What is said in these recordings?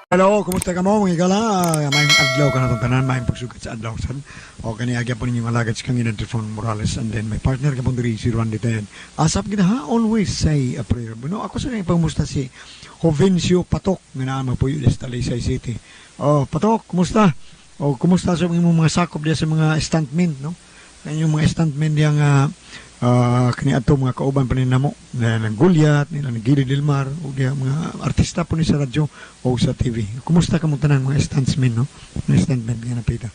Hello, kumusta ka mo? Mga igala, maayong adlaw ka na itong tanan, maayong pagsugat sa adlaw san. O kaniagya po ninyong alagad sa kangin Trifon Morales, and then my partner ka po diri si Juan Ditayan. Asap kita ha, always say a prayer. Bueno, ako sa kanyang pangmusta si Jovencio Patok, nga naman po yun sa Talisay City. Oh, Patok, kumusta? O kumusta sa mga sakop diya sa mga stuntmen, no? Yung mga stuntmen diya nga kaniadto mga kauban pa nila mo na nanggulyat nila ng Gili Delmar o diya mga artista po ni sa radyo o sa TV. Kumusta ka mo tanan mga stuntsmen, no? Mga stuntmen nga napita.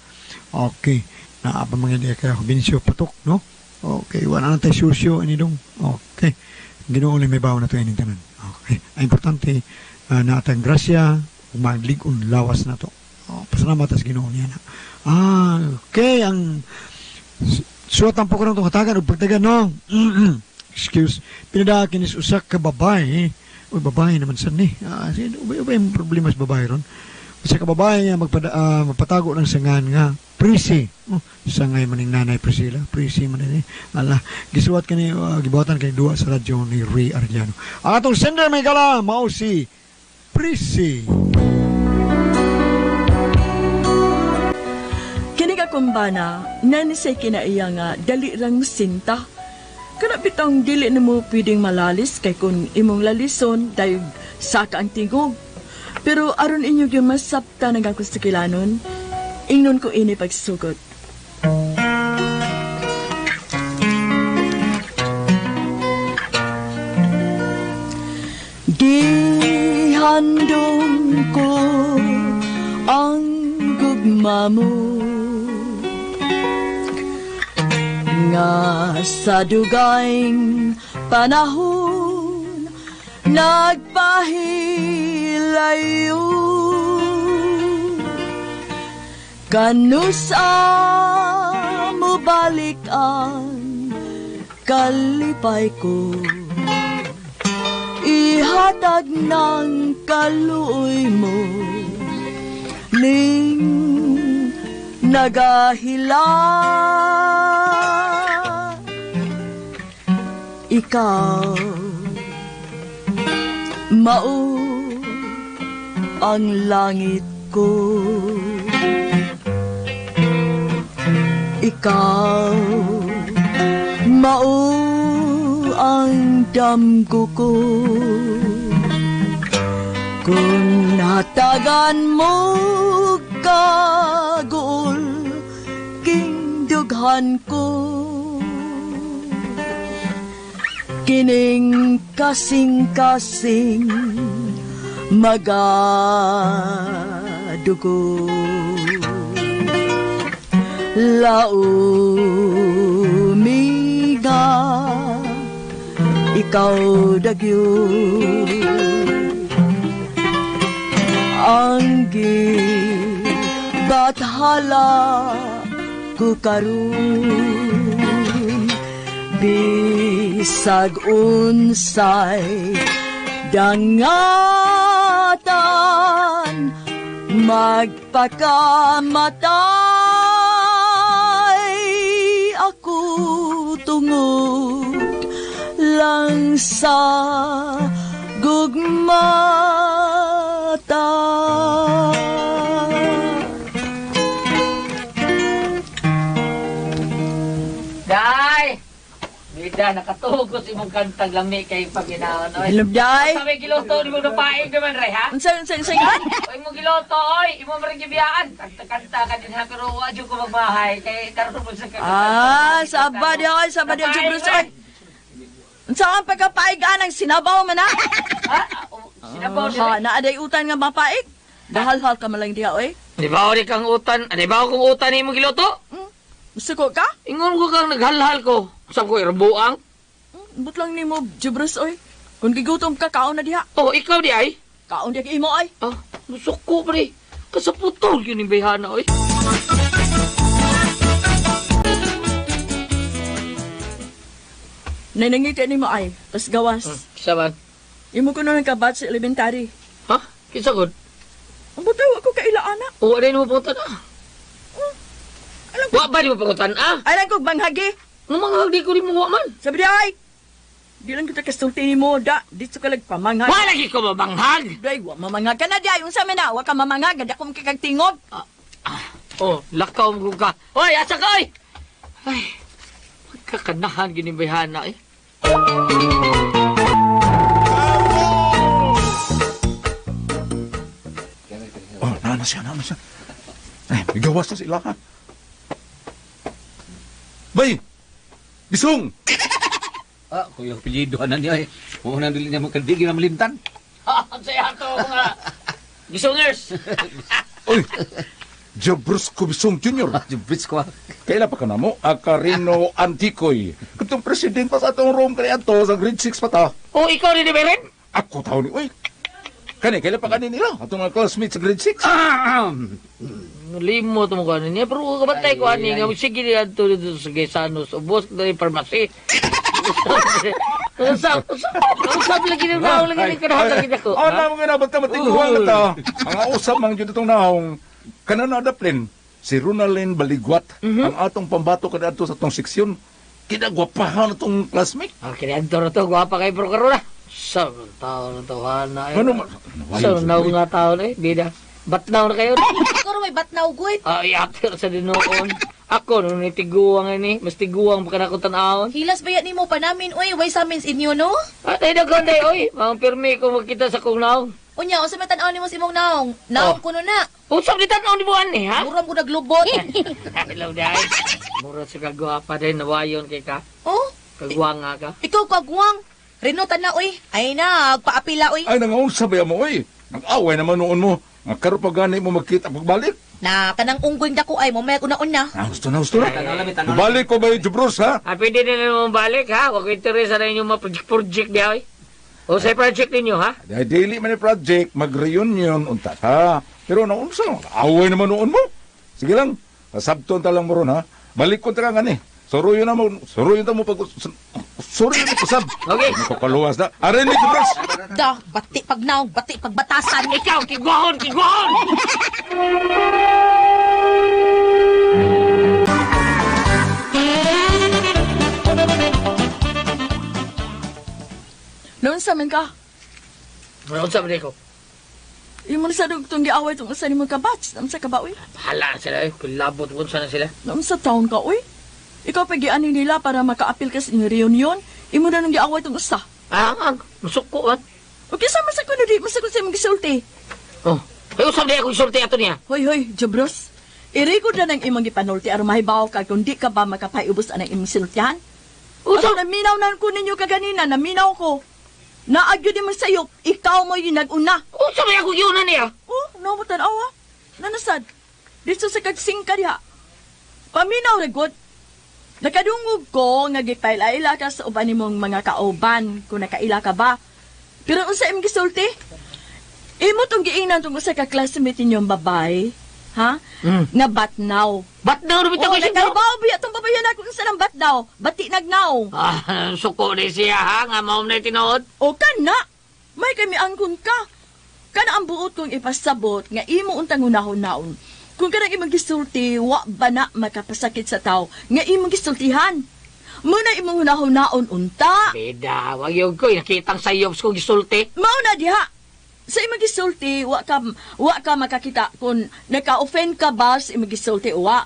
Okay. Naapa mga diya kaya Jovencio Patok, no? Okay. Wala na tayo susyo anidong. Okay. Ginoo may bawo na to ining tanan. Okay. Ang importante na atang grasya maglig-on lawas na to. Pasalamat as Ginoo niya na. Okay. Ang suwatan po ko ng hatagan o pagtagan, no? Excuse. Pinadakin is usak ka babae. Uy, babae naman saan ni. Ubay yung problema sa babae ron. Usak ka babae nga magpatago ng sangan nga. Prisi. Sangay maning nanay Priscilla. Prisi man ni. Ala, gisuwat ka ni, gibuhatan ka ni duwa sa radyo ni Ray Arellano. Ang atong sender may kala, mao si Prisi. Kumbana, nanisay kinaiya nga dali rang sinta. Kana bitang dili na mo pwedeng malalis kay kung imong lalison dahil saka ang tingog. Pero aron inyo yung masapta ng ako sa kilanon, ingnon ko ini pagsugot. Gihandong ko ang gugma mo nga sa dugayng panahon nagpahilayo kanusa mo balik ang kalipay ko ihatag ng kaluoy mo ning nagahila ikaw mao ang langit ko ikaw mao ang damgo ko kung hatagan mo kagul king dughan ko kining kasing-kasing magadugo laumiga ikaw dagyo ang gibathala ko karon bisag unsay dangatan magpakamatay ako tungod lang sa gugmata. Ida, nakatugos imong kantang lami kay paginaon, oy. Hello, Day. Sabi giloto ni mo napaig naman, Ray, ha? Unsay Oy, imong giloto, oy. Imo man gibiyaan. Kanta ka din ha, pero wa jud ko magbahay kay karon mo sa kanta. Sabad ay, sabad ay, Jubros, ay. Unsa ang pagkapaig anang sinabaw man, ha? Ha? Sinabaw Ha, ni. naaday utan nga mapaig. Dahal-hal ka malang diha, oy. Di ba ori kang utan? Di ba kung utan ni imong giloto? Gusto ko ka? Ingon ko kang naghalhal ko. Sab ko irbuang. But lang ni mo, Jubros, oy. Kung gigutom ka, kaon na diha. Oh, ikaw di ay? Kaon diha kay imo, ay. Ah, nusok ko, pre. Kasaputol yun yung bihana, oy. Nanangiti ni mo, ay. Pas gawas. Saban? Imo ko na nagkabat sa elementary. Ha? Kinsa gud? Ang butaw ako kailaanak. O, ano mo punta na? Wa ba di mo pangutan, ah? Ay lang kong banghagi. Nga mga hagdi ko rin mo man. Sabi di ay. Di lang kita kasulti ni mo, da. Dito ka pamangag. Wala lagi ko mabanghag. Day, wa mamangag ka na, day. Yung sa na, wa ka mamangag. Ganda kong kikagtingog. Oh, lakaw mo ka. Hoy, asa ka, oy! Ay, magkakanahan ginibayhana, eh. Oh, nanas siya. Eh, may gawas na sila, ha? Bay! Bisong! Ah, kuya apelyido na niya eh. Muna dili niya magkandigin na malimtan. Saya to mga gisungers. Oy! Jabrusco Bisong Jr. Jubits ko. Kailan pa ka na mo? Akarino Anticoy. Katong president pa sa atong Rome kaya to sa grade 6 pa ta. Oh, ikaw rin ni Beren? Ako tao ni, oy! Kailan pa kanin nila? Atong mga classmates sa grade 6. Limo to mo kanin niya. Pero kabantay ko ani nga sige niya dito sa Gesanos. Ubos na yung farmacy. Usap lagi ng naong lagi ng kanahagan kita ko. Oh, naman nga nabot na matiguan na ta. Ang usap mang dito itong naong kananadaplin. Si Ronaldin Baligwat, ang atong pambato kada ato sa atong seksyon. Kinagwapahan na itong classmate. Kiniadto na to. Gwapa kay Prokarona. Sa tao na to, hana. Ano? Sa naong nga tao na eh. Bida. Batnaw na kayo. Karo may batnaw gud. Ay, after sa dinoon. Ako, nung nitiguang ini, mas tiguang pa ka na ko tanahon. Hilas bayat nimo pa namin oy, way sa means inyo no? At ay nagonday, oy. Mga pirmi ko magkita sa kong naong. Unya unsa may tan-aw nimo sa imong naong? Naong kuno na. Usap ni tanaw ni Buwan eh, ha? Murang ko naglubot. Hello, day. Mura sa kagwapa din, nawayon kay ka. Oh, Kagwanga ka. ikaw kagwang. Reno tan na oy. Ay na, paapila oy. Ay, nangaunsa ba mo, oy? Nag-away naman noon mo. Ang karo pa gani mo magkita pagbalik. Na kanang unggoy dako ay mo may una-una. Gusto na. Balik ko ba yung Jubros, ha? Ah, pwede na naman balik, ha? Huwag interesa na inyong mga project niya, oy. O sa project ninyo, ha? Dahil daily man yung project, mag-reunion, unta ha. Pero naunsa, away naman noon mo. Sige lang, sabton ta lang mo ron, ha? Balik ko ta nga ni. Suruyo na mo pag... Suruyo na kusab. Okay. Nakakaluwas na. Arin ni Jubros! Da, bati pag naong, bati pag batasan. Ikaw, kigwahon, kigwahon! Noon sa man ka, Ano sa ko? imo na sa itong giaway itong usa ni mo kabats. Noon sa kabaoy. Bahala na sila, eh. Kulabot kung saan na sila. Noon sa taon ka, uy. Ikaw pagiani nila para maka-apil ka sa inyong reunion. Imo na nang giaway itong usa. Ah, masuko, at. Okay, sama sa kuno di, masakot sa imong gisulti. Oh, ay usap na ako isulti ato niya. Hoy, hoy, Jabros. I-record na ng imong gipanulti aron mahibaw ka kung di ka ba makapaubos anang imong sinultihan. Usap! Ano, naminaw na ko ninyo kaganina, naminaw ko. Naagyo di man sayop, ikaw mo yung nag-una. Usap na ako yun na niya. Oh, namutan awa. Nanasad. Dito sa kagsingka diha. Paminaw na good. Nakadungog ko nga gipaila-ila ka sa uban nimong mga kauban kung nakaila ka ba. Pero unsa imong gisulti? Imo tong giingnan tong usa ka classmate ninyong babae, ha? Nga batnaw. Ba't na rin Oh, ako siya? nagkabaw biya tong babayan ako unsa nang batnaw. Bati nagnaw. Ah, suko rin siya, ha? Nga maum na tinood. O kana, may kami angkon ka. Kana ang buot kong ipasabot nga imo untang unahon-naon. Kung kanang imong gisulti, wa ba na makapasakit sa tao nga imong gisultihan. Muna imong unahon-naon unta. Beda, wag yung ko, nakitang sayobs kong gisulti. Mao na diha. Sa imong gisulti, wa ka makakita kung naka-offend ka ba sa imong gisulti o wa.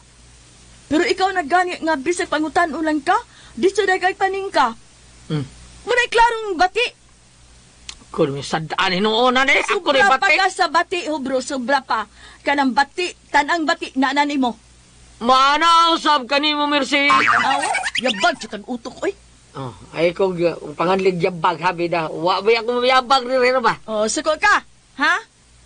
Pero ikaw nagani nga bisag pangutan-on lang ka, di sa dagay paning ka. Muna klarong bati. Kung may sadaan, hinuuna na ako rin Sobra pa bati. ka sa bati, bro. Sobra pa. Kanang bati, tanang bati, naanan mo. Mana, usap ka ni mo, Mercy. Awa, yabag sa kang utok, oy. Oh, ay kong panganlig yabag, ha, bida. Wa ba ako mayabag rin ba? Oh, suko ka. Ha?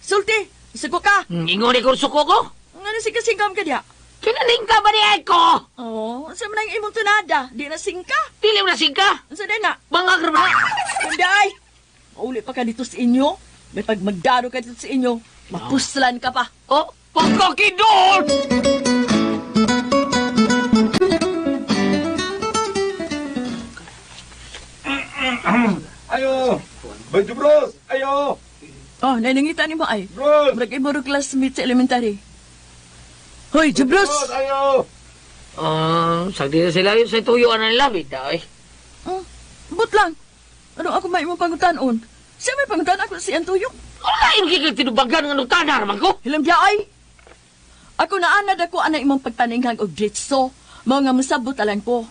Sulti, suko ka. Ingon ko suko ko. Nga nasigam ka diya. Kinaling ka ba ni Eko? Oh, sa manang imong tunada, di na singka. Dili mo na singka. Sa na. Bangag rin ba? Kundi ay, mauli pa ka dito sa inyo. May pag magdaro ka dito sa inyo, mapuslan ka pa. Oh, pagkakidon! Ayo! Bay Jubros! Ayo! Oh, nainangita ni mo ay. Jubros! Murag iburo classmate sa elementary. Hoy, Jubros! Ayo! Sagdi na sila yun sa tuyuan ng labid, ay. But lang, Ano ako may imong pangutanon? Siya may pangutan ako si Antuyok. Wala yung kikig tinubagan ng tanar man ko. Hilam diya ay. Ako naanad ako anay imong pagtaninghang og dritso. Mao nga musabot alang ko.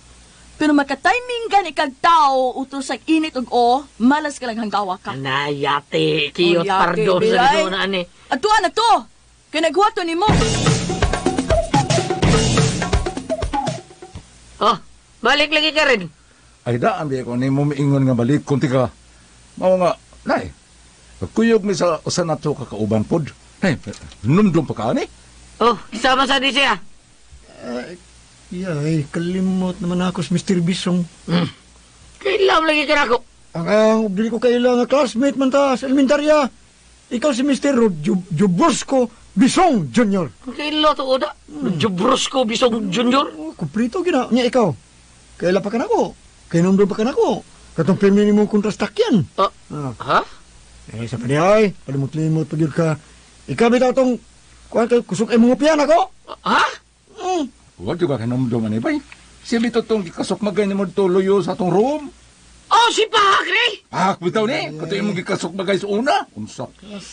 Pero makatiming gani kag tao utos sa init og malas ka lang hanggawa ka. Anayate, kiyot Oh, yate, pardon sa bilay. dito na ani. Atuan na to. Kaya naghuwato ni mo. Oh, balik lagi ka rin. Ay da, ambi ko ni mo miingon nga balik kunti ka. Mao nga, nay. Kuyog mi sa nato ka kauban pod. Hey, numdum pa ka ni? Oh, isama sa di siya. Ay, kalimot naman ako si Mr. Bisong. Kailam lagi ka nako. Ang dili ko kailangan classmate man ta sa elementarya. Ikaw si Mr. Jubosco Bisong Jr. Kailo to oda. Jubros ko bisong junior. Oh, kumplito gina. Nya ikaw. Kaila pa ka nako. Kainomdom pa ka nako. Katong premium ni mong kontrastakyan. Oh, Ah. ha? Sa paniyay, palimot-limot pa yun ka. Ikaw bitaw tong kuwan kay kusok ay mga piyan ako. Ha? Huwag yung ka kinumdum ani bay. Siya bito tong gikasok magay ni mo tuloyo sa atong room. Oh, si Pakri! Bitaw ni. Kato yung gikasok magay sa una. Unsa?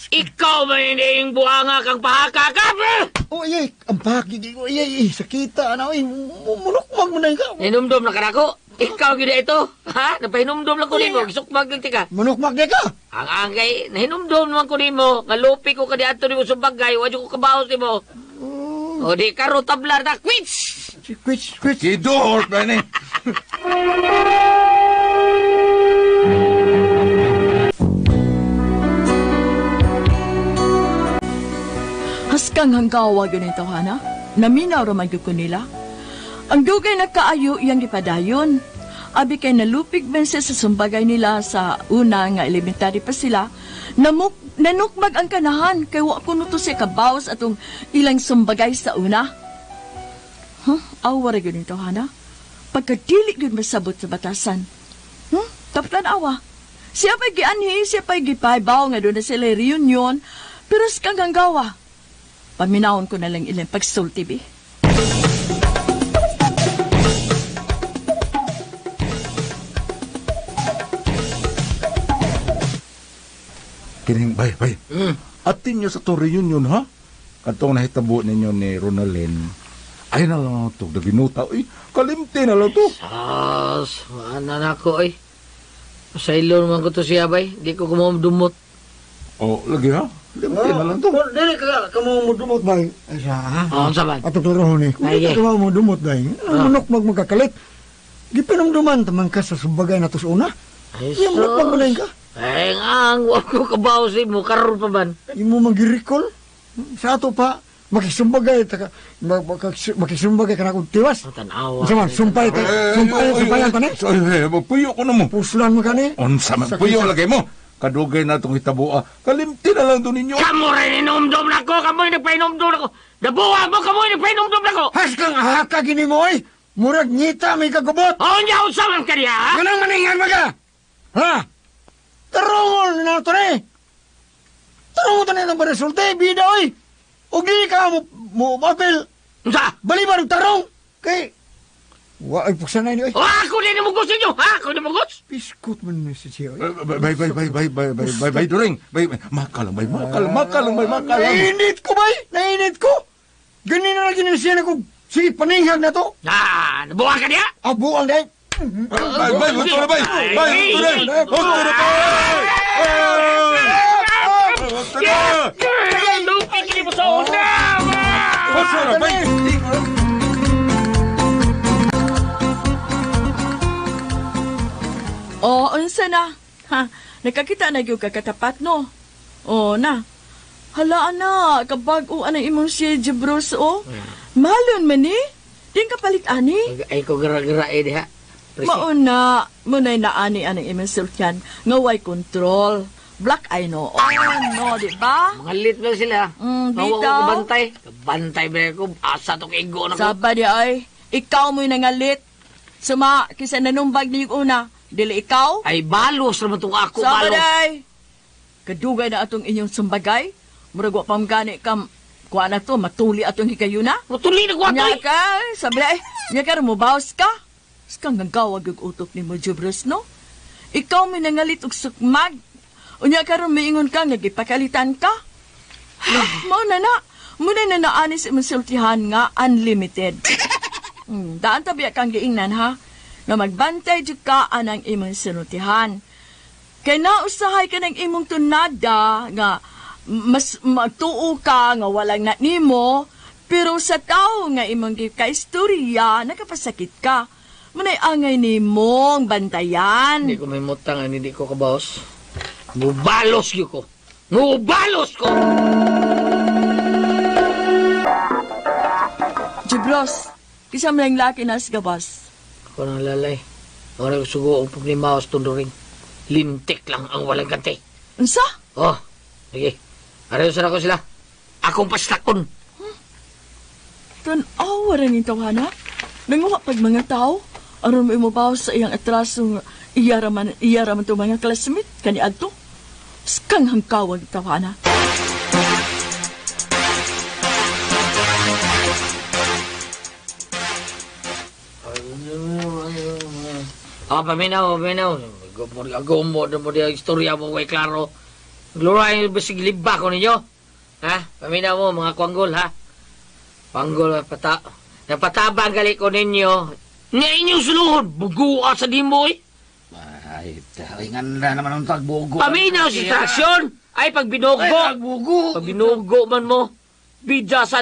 Ikaw man yung buhanga kang pahakakap! Oh, ay, ang pakigig ko. Ay, sakita. Ano, ay, mulukmag mo na ikaw. Hinumdum na ka nako. Ikaw gina ito. Ha? Napahinumdum lang ko nimo. Gisukmag lang tika. Mulukmag na ka. Ang angay, nahinumdum naman ko nimo. Ngalupi ko ka di ato nimo sa bagay. Wadyo ko kabaos nimo. O di karo tablar na quits! Quits. Kidor, ba ni? Haskang hanggawa ganito, hana. Naminaw ramay ko nila. Ang dugay na kaayo iyang gipadayon. Abi kay nalupig ben siya sa sumbagay nila sa una nga elementary pa sila. Nanukmag ang kanahan kay wa kuno to siya kabawas atong ilang sumbagay sa una. Awa ra ganito, hana. Pagkadili gyud masabot sa batasan. Taplan awa. Siya pa'y gianhi, siya pa'y gipaybaw nga doon na sila reunion. Pero skang hanggawa. Paminahon ko na lang ilang pagsulti, bi. Kining bay. Atin nyo sa to reunion ha? Katong nahitabo ninyo ni Ronalyn. Ay na lang ito, daginuta. Uy, kalimti na lang to. Sas, mana na ko ay. Masaylo naman ko to siya bay. Di ko kumamdumot. Oh, lagi ha? Kalimti na lang to. Dili ka, kamo mo dumot ba? Ay, siya, ha? Oh, saban. Atong turo ni. Kung Ay, di ka mo dumot ba? Munukmag magkakalit. Gipanumduman tamang ka sa sumbagay na to sa una. Ay, Yung munukmag mo na yun ka. Ay, ang wag ko kabaos mo. Karoon pa ban. Imo mag-recall. Sa ato pa, makisumbagay ka na kung tiwas. Tanawa. Isa man, sumpay ang tani. Magpuyo ko na mo. Puslan mo ka ni. Unsa man, puyo lagay mo. Kadugay na itong hitabo. Kalimti na lang to ninyo. Kamu rin inumdum na ko. Kamu nagpainumdum na ko. Dabuha mo, kamu nagpainumdum na ko. Haskang ahaka gini mo ay. Murag ngita may kagubot. Oh, niya usaman ka niya, ha? Ganang maningan maga. Ha? Tarungol na ito ni. Tarungol ito na itong resulta. Bida oy. O di ka mo mapil. Unsa? Balibar ang tarong. Kay. Wa ay puksanay ni oy. Oh, ako din mo gusto nyo, ha? Ako din mo gusto. Piskut man ni si Chia oy. Bay, During. Bay, makalang. Nainit ko bay. Nainit ko. Ganun na lagi siya na ko. Sige, paninghag na to. Ah, nabuha ka niya? Abo ang day. Bay, huwag na, bay. Bay, huwag na. Huwag na, bay. Huwag na. Lupin kini mo sa una! Huwag na, bay. O, unsa na? Ha, nakakita na gyud kakatapat, no? O, na. Hala, ana, kabag-o anang imong si Jebros, o. Malon man ni? Din ka palit ani? Ay ko gara-gara eh, diha. Mauna, munay na ani anang imong sultan, ngaway control. Black eye no. Oh, no, di ba? Mga lit ba sila? Nawa ko bitaw. kabantay. Kabantay ba ko? Asa tong igo na ko. Saba di ay, ikaw mo'y nangalit. Suma, kisa nanumbag ni yung una. Dili ikaw? Ay, balos naman tong ako, Saba balos. di ay. Kadugay na atong inyong sumbagay. Murag wa pang gani kam. Kuha na to, matuli atong hikayuna. Matuli na ko ato Nya eh. ka, sabi ay, nya ka, mubawas ka. Skang gagawag yung utok ni mo, Jubros, no? Ikaw may nangalit og sukmag. Unya karon miingon ka nga gipakalitan ka. Mao na na. Muna na naanis imong sultihan nga unlimited. Daan tabi kang giingnan ha. Nga magbantay jud ka anang imong sultihan. Kay nausahay ka ng imong tunada nga mas matuo ka nga walang na nimo, pero sa tao nga imong gikaistorya nakapasakit ka. Munay angay nimong bantayan. Hindi ko may mutang, hindi ko kabaos. Mubalos yun ko. Mubalos ko! Jibros, kisam lang laki nas gabas. Ako nang lalay. Ako nagsugo ang pagnimaos tunduring. Lintik lang ang walang ganti. Unsa? Oh, sige. Arayosan ako sila. Akong pastakon. Tan-awa rin yung tawhana. Nanguha pag mga tao. Aron mo imubaw sa iyang atraso nga iyaraman to mga classmate kani adto. Skang hangkawag tawhana. Paminaw. Agomo na mo diya istorya mo kay klaro. Gloray basig liba ko ninyo. Ha? Paminaw mo mga kwanggol ha. Kwanggol napatabang gali ko ninyo. Nga inyong suluhod, buguha sa dimoy. Ay, taringan na naman ang tagbugo. Paminaw si traksyon. Ay, pag binugo. Pag binugo man mo. Bidya sa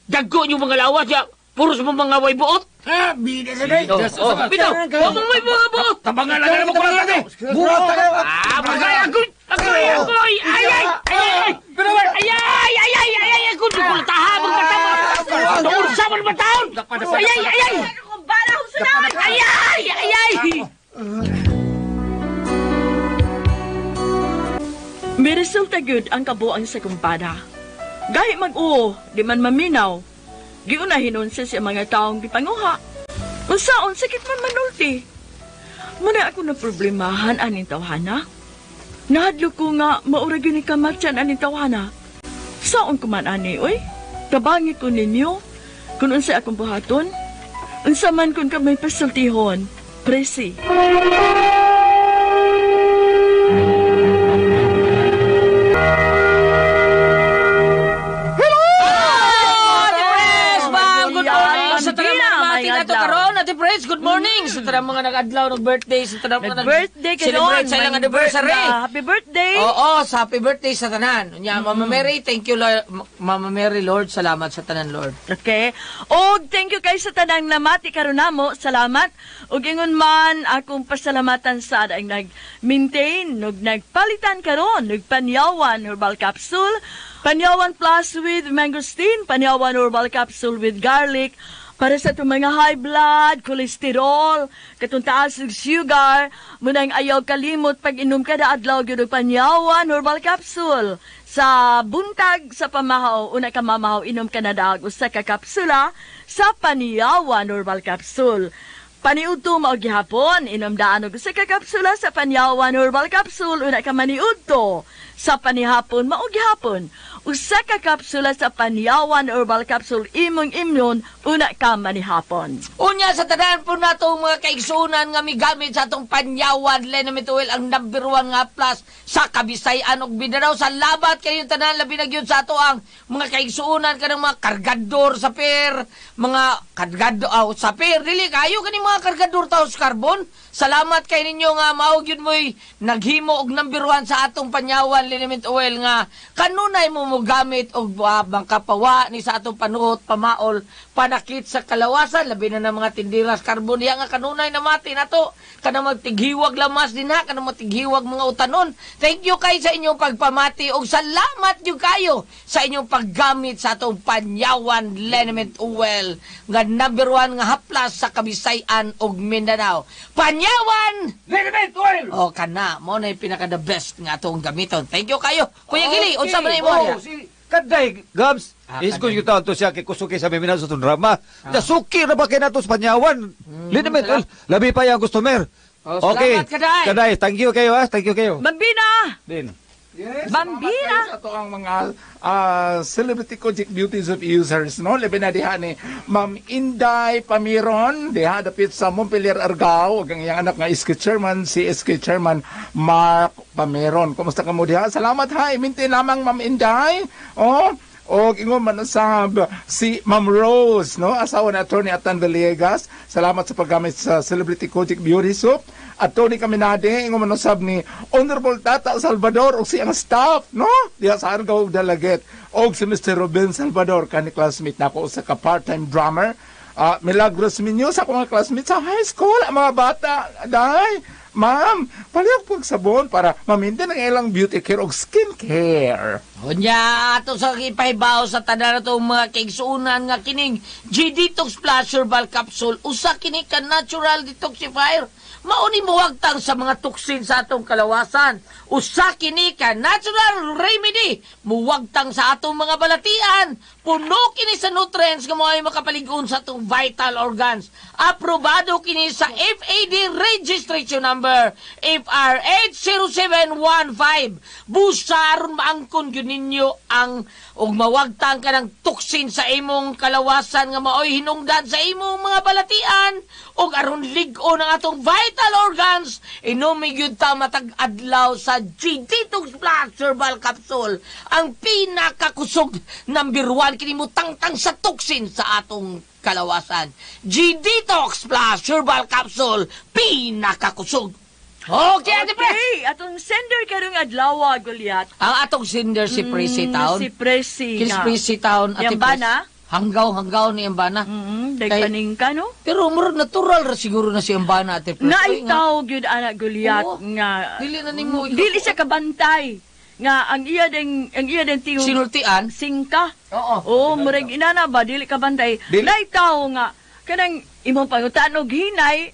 dago yung mga lawas. Ya, puros mo mga way buot. Ha, bida sa day. Bitaw, huwag mo may mga buot. Tabangan lang naman ko lang tayo. Buot tayo. Bagay, agoy. Ay. Agoy, di ko lataha. Magpatama. Doon sa mga bataon. Ay. Kung bala ko sa naman. Ay. May resulta gyud ang kabuang sa kumpada. Gahi mag-uo, di man maminaw. Giunahin unsa sa mga taong gipanguha. Unsaon sakit man manulti. Muna ako na problemahan aning tawhana. Nahadlo ko nga maura gyud ni kamatyan aning tawhana. Saon ko man ani oy? Tabangi ko ninyo kun unsa akong buhaton. Unsa man kun kamay pasultihon. Presi. Good morning! Sa tanang mga nag-adlaw ng birthday, sa tanang mga Nag-birthday ka celebrate doon. sa ilang anniversary. Happy birthday! Oo, sa happy birthday sa tanan. Mama Mary, thank you Lord. Mama Mary, Lord, salamat sa tanan, Lord. Okay. Og thank you kay sa tanang namati karon namo. Salamat. Og ingon man akong pasalamatan sa ang nag-maintain ug nagpalitan karon ug Panyawan Herbal Capsule, Panyawan Plus with mangosteen, Panyawan Herbal Capsule with garlic. Para sa itong mga high blood, cholesterol, katong taas ng sugar, munang ayaw kalimot pag inom kada adlaw gyud og Panyawan Herbal Capsule. Sa buntag sa pamahaw, una ka mamahaw, inom ka na daag usa ka kapsula sa Panyawan Herbal Capsule. Paniudto mao gihapon, inom daan og usa ka kapsula sa Panyawan Herbal Capsule, una ka maniudto. Sa panihapon mao gihapon, usa ka kapsula sa Panyawan Herbal Capsule imong imyon, una ka manihapon. Unya sa tanan po nato mga kaigsunan nga migamit sa atong Panyawan Liniment Oil ang number 1 nga plus sa Kabisayan ug Mindanao. Salamat kayo tanan labi na gyud sa ato ang mga kaigsunan kanang mga kargador sa per, mga kargador sa per dili kayo kani mga kargador taos carbon. Salamat kay ninyo nga mao gyud moy naghimo og number 1 sa atong Panyawan Liniment Oil nga kanunay mo gamit og bangkapawa ni sa atong panuhot, pamaol, panakit sa kalawasan labi na ng mga tindiras carbon diha nga kanunay namati nato kanang magtighiwag lamas dinha kanang magtighiwag mga utanon. Thank you kay sa inyong pagpamati og salamat jud kayo sa inyong paggamit sa atong Panyawan Liniment Oil nga number 1 nga haplas sa Kabisayan ug Mindanao. Panyawan Liniment Oil! o kana mo na pinaka the best nga atong gamiton. Thank you kayo. Kuya Gili, unsa man imo? Si Kaday, Gabs. Iskon yung taon to siya kay kusuki sa miminaw sa itong drama. Suki na ba kayo na to sa Panyawan? Liniment Oil. Labi pa yung customer. Oh, salamat, Kaday. Kaday, thank you kayo ha. Thank you kayo. Bambina! Din. Yes, Bambina. salamat kayo sa ato ang mga celebrity Kojic beauties of users, no? Labi na diha ni Ma'am Inday Pamiron, diha dapit sa Montpelier, Argao, ang iyang anak nga SK Chairman, si SK Chairman Mark Pamiron. Kumusta ka mo diha? Salamat ha, iminti lamang Ma'am Inday. Oh, o ingon man usab si Ma'am Rose, no? Asawa ni Attorney Atan Villegas. Salamat sa paggamit sa Celebrity Kojic Beauty Soup. At Tony Caminade, ingon man usab ni Honorable Tata Salvador o siyang staff, no? Diha sa Argao Dalaget. O si Mr. Ruben Salvador, kani classmate nako sa ka part-time drummer. Milagros Minyo sa akong mga classmates sa high school, ang mga bata. Day, ma'am, palihog pag sabon para mamintin ang ilang beauty care o skin care. Unya, ato sa ipahibaw sa tanan na itong mga kaigsuunan nga kining G-Detox Plus Herbal Capsule, usa kini ka natural detoxifier. Mauni muwagtang sa mga tuksin sa atong kalawasan. Usa kini ka natural remedy, muwagtang sa atong mga balatian. Puno kini sa nutrients nga mga makapaligon sa atong vital organs. Aprobado kini sa FAD registration number FRH0715. Busaron maangkon gyud ninyo ang og mawagtang ka ng tuksin sa imong kalawasan nga maoy hinungdan sa imong mga balatian og aron lig-on ang atong vital organs. Inumi gyud ta matag adlaw sa G-Detox Plus Herbal Capsule, ang pinakakusog number 1 kini mo tangtang sa tuksin sa atong kalawasan. G-Detox Plus Herbal Capsule, pinakakusog. Okay, Ate Pres. Okay, atong sender karong adlaw, Goliath. Ang atong sender si Presi Town. Si Presi Kis nga. Presi Town, Ate Yang Pres. bana? Hanggaw ni Ambana. Dagpaning ka, no? Pero murag natural ra siguro na si Ambana, Ate Pres. Naitaw gyud anak Goliath Oo. nga Dili na nimo dili siya kabantay nga ang iya ding tiyo sinultian. singka. Oo. Oh, murag inana ba dili kabantay. Dili. Naitaw nga kanang imong pangutan og hinay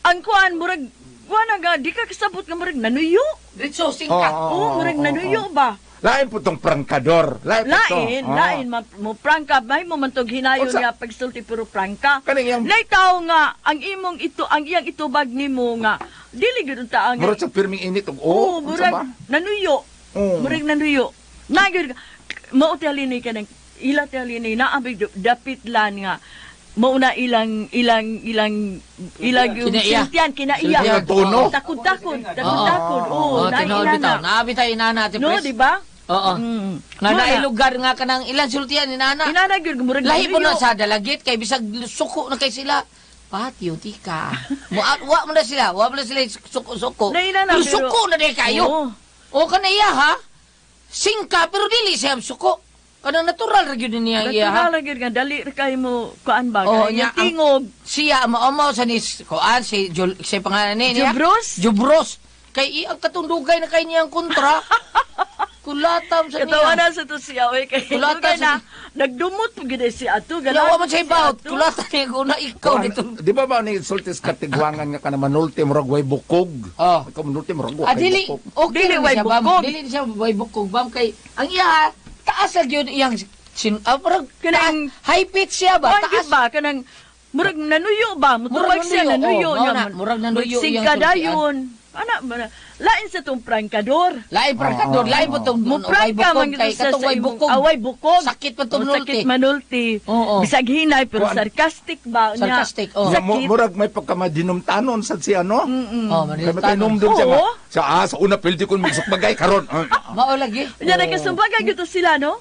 ang kuan murag wala nga di ka kasabot nga murag nanuyo. Dito singka. Oh, murag nanuyo ba? Lain po tong prangkador. Lain po to. Lain, mo prangka, may mo man tog hinayon Unsa? nga pagsulti puro prangka. Kaning yang- Naitaw nga, ang imong ito, ang iyang itubag nimo nga, dili gud ta ang Murag sa pirming init. Oo, unsa ba? murag nanuyo. Oo. Murag nanuyo. Nagyud mao tialini ka ng ila tialini na abig dapit lan nga mauna ilang Kinaiya. sintian kinaiya. Sintian, tono. Takod-takod. Oh, tinood bitaw. Na. Naabi tayo inana, Ate No, Pres. di ba? Oo. Nga Wala. nailugar nga ka ng ilang sultian ni Nana. Inana gyud murag Lahi po na nanuyo. sa dalagit kay bisag suko na kay sila. Patio, tika. Wa mo na sila. Wa mo na sila suko-suko. Naina na, Pero pero- suko na di kayo. Oo. O kanaya ha? Singka, pero dili siya suko. Kanang natural ra gyud niya iya ha? Natural gyud nga dali ra kay mo kuan ba? Oo, Kaya nya, yung tingog. Siya, maumaw sa ni Koan, si pangalan niya. Jubros? Jubros. Kay ang katundugay na kay niyang kontra. Kulatam sa Katawa niya. na sa to siya, oy, kay Kulata Kulata na, nagdumot po gina si Ato, Yawa man siya ibawat. Kulatan niya kung na ikaw dito. Di ba ba ni sultis katigwangan nga ka naman ulti murag way bukog? Oh. Ikaw manulti murag way Dili, bukog. okay Dili, dili way siya, bam. bukog. Dili siya way bukog, bam. Kay, ang iya, taas lang yun iyang, parang, Kanang- high pitch siya ba? Kuan gyud Taas. ba kanang murag nanuyo ba? Mutubag siya nanuyo oo, niya. na, murag nanuyo iyang Singkada sultian. yun. Ana ba na? Lain sa tong prangkador. Lain prangkador, lain po itong Mo prangka man kay gyud sa katong way imong bukog. away bukog. Sakit pa itong Oh, sakit nulti. manulti. Oo. Bisag hinay pero Kuan- sarcastic ba? Nya, Sarcastic, oo. Sakit. Murag may pagkamadinumtanon sa siya, no? Oh, Kaya manilitanon. tanom doon siya Oo. nga. Sa una pildi ko magsukbagay karon. Mao lagi. Nya nagkasumbaga gyud to sila, no?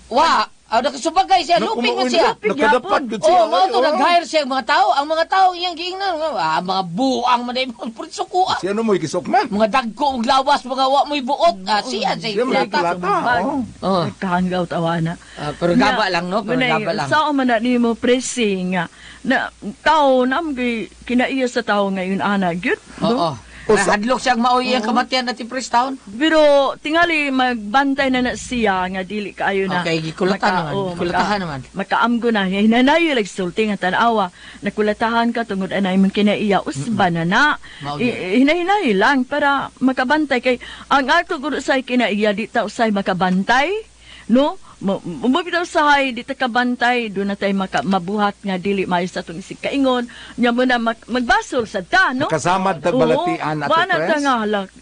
Wa, nakasubagay siya, luping man siya. Nakadapat Yapon. gud siya. Oh, mao to Ay, nag-hire siya ang mga tao. Ang mga tao iyang giingnan, mga buang man ay suko. Siya no mo ikisok man. Mga dagko ug lawas, mga wa mo'y buot. Siya Siya may plata. plata. oo. Oh. Nagkahanggaw tawana. Pero gaba lang, no? Pero gaba lang. Sao man na nimo pressing nga na tao nam kinaiya sa tao ngayon ana gyud. Oo. Hadlok siyang maoy ang kamatian natin Pristown. Pero tingali magbantay na siya nga dili kaayo na. Okay, gikulatan naman. Gikulatahan naman. Makaamgo na hinanayo lag sulti nga tanawa. Nakulatahan ka tungod anay man kinaiya usba na na. Mao Hinahinay lang para makabantay kay ang ato guro say kinaiya di ta usay makabantay. No? Mabitaw sahay, di ta kabantay, doon na tayo mabuhat nga dili maayo sa itong isig kaingon. Nya mo na magbasol sa ta, no? Kasamad tag balatian at Wala ta Pres? nga,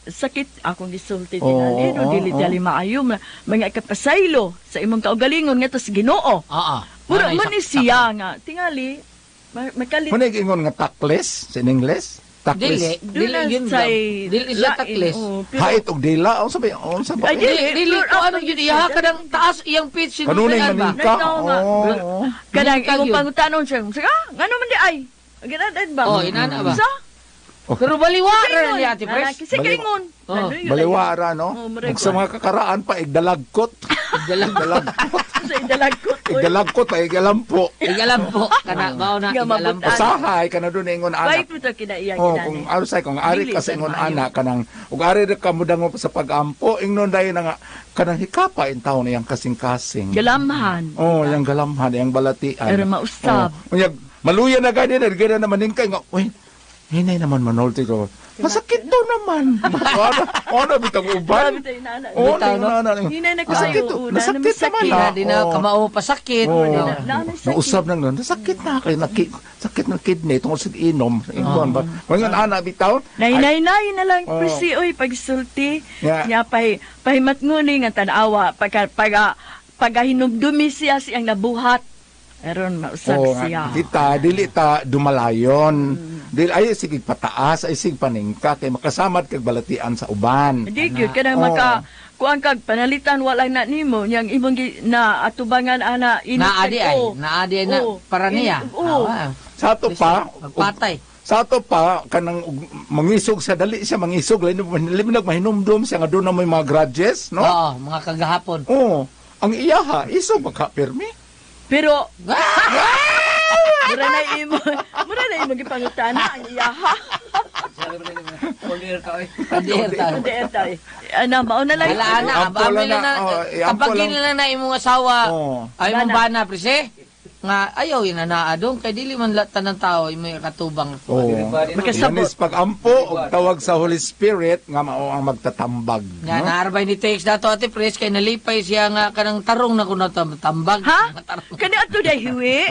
sakit akong gisulti Oo, tinali, no? Dili oo. dali maayo, mga kapasaylo sa imong kaugalingon nga tas Ginoo. Oo. Puro Manay, man ni siya nga, tingali, makalit. Muna ingon nga takles sa English? Dili, Takles. dili yun Gab. Dili siya takles. Hait og dila. Ang sabi, ang sabi. Ay, Dili ko ano yun, iya ka ng taas iyang pitch. Kanunay sinusunan ba? manika. Nagtaw nga. Oo. Kanang Manikag imong yun. pangutanon siya, sige, ngano man di ay? Ganadan ba? Oh, inana ba? Sa? Pero baliwara na niya, Ate Pres. Kasi kaingon. Oh, Ano yun? Baliwara, no? Oh, maray Ug sa mga kakaraan pa, igdalagkot. Igdalagkot. Sa idalagkot. Igdalagkot ay igalampo. Igalam po. Kana, bao na, Nga igalam po. mabutan. Usahay, ka na doon ingon anak. Wait mo ito kinaiyak Oh, kinani. kung ano say kung ari Dili, kasi sir, ingon maayo. ana kanang ug ari ra ka mudango sa pagampo ingnon dayon na nga kanang hikapa in taon yang kasing-kasing. Galamhan. Oh, yang galamhan, yang balatian. Pero mausab. Oh, unyag maluya na gani na gani na maningkay nga, uy, hinay naman manolti ko. Masakit daw naman. Ano bitang uban? Grabe tayo, nana. Oh, Bitaw, no? Hinay na Masakit kayo, to. una, Nasakit namasakit. naman Kina, na. di na, Oh. kamao pasakit. Oh. Di na- na. namasakit. Nausab nang nun, nasakit na kayo, sakit ng kidney, tungkol sa inom. Ingon ba? Ngayon, ana, bitaw. Nay na lang, Oh. presi, oy, pagsulti. Yeah. Nya, pahimat nguni nga tanawa, pagahinumdumi siya siyang nabuhat. Eron, mausap Oo, siya. dili ta dumalayon. Dili ay sige pataas, ay sige paningka kay makasamad kag balatian sa uban. Hindi, yun, kanang Oo. kuang kag panalitan wala na nimo, yang imong na atubangan ana init Naadi ay. ko. Naadi ay na. Oo. Para niya. Oo. Ah, Sa ato pa, Magpatay. sa ato pa kanang mangisog sa dali siya mangisog lain liminag mahinumdum siya nga doon na may mga grudges, no? Oo, mga kagahapon. Oo. Ang iyaha isog magka-permi. Pero mura na imo gipangutana ang iyaha. Order ka, oy. Kadir tayo. Hindi etay. Ana mao na lang. Wala na, Ampo abami lang na na, oh, ampo kabagin lang. na imong asawa. Oo. Ay mong Bana. bana, prese. Nga, ayaw yun na naadong. Kay dili man tanang tao, may katubang. Oo. Magkasabot. Yanis pag-ampo og tawag sa Holy Spirit nga mao ang magtatambag, Nga, no? naarbay ni Tex dato, Ate Pres, kay nalipay siya nga kanang tarong na kuno tambag. Ha? Tarong. Kani ato day hiwi.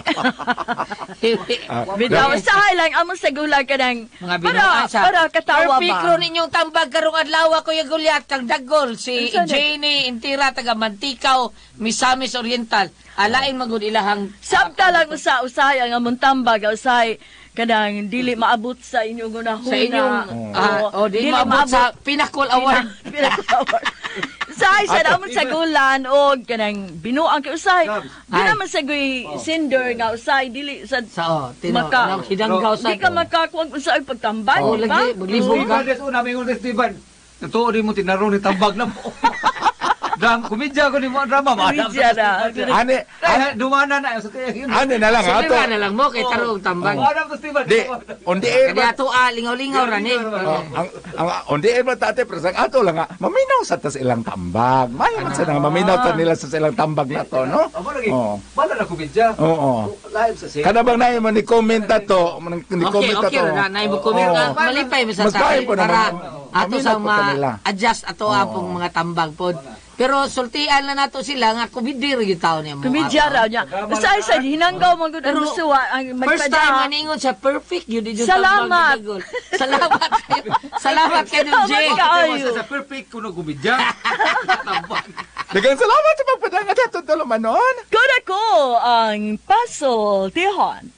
Ah, Bitaw sa lang amo sa gula kanang Mga binuan sa para katawa Perfect ba. ro ninyong tambag karong adlaw ko yung gulyat kang dagol si Unsa na? Jenny Intira taga Mantikaw Misamis Oriental alain magud ilahang Sabta lang usa-usay ang among tambag usay kanang dili maabot sa inyong gunahuna. sa inyong di maabot sa Pinnacle Award. Usay sa namon sa gulan o kanang binuang kay usay. Gabs. Di naman sa guy sender nga usay dili sa Sa tino Maka- nang hidanggaw sa di ka makakuwag usay pagtambag, Oh, di ba? lagi, maglibog Oo. ka. Iban des una mingon des Tiban. Totoo di mo tinarong ni tambag na mo. Dang kumidya ko ni mo ang drama. Kumidya na. Ani, Kaya dumana na sa tiyan yun. ani na lang ato. Sumira na lang mo kay tarong tambag. Adam to Tiban. Di, undi Kadi ato lingaw-lingaw ra ni. ang undi ba tate presang ato lang nga maminaw sa tas ilang tambag. Mayo man sa nga maminaw ta nila sa ilang tambag na to, no? Amo lagi. Oo. Bala na kumidya. Oo. Live sa siya. Kada bang naay mo ni comment to, ni Okay, comment okay to. na naibog ko nga malipay mo sa Mas bahay po para naman. ato sa Maminaw po kanila. ma-adjust ato apong mga tambag pod. Pero sultian na nato sila nga kubidir yung tao niya mo. Kumidya raw niya. Usay sa hinanggaw man gud ang Pero, musuwa ang First time magpada. maningon siya perfect yun din yung Salamat. tambag ni Dagol. Salamat kayo. Salamat kayo Jay. Salamat kayo. Sa perfect kuno kumidya. Tambag. Dagang salamat sa pagpadangat ato tulumanon. Kuna ko ang Puzzle Tihon.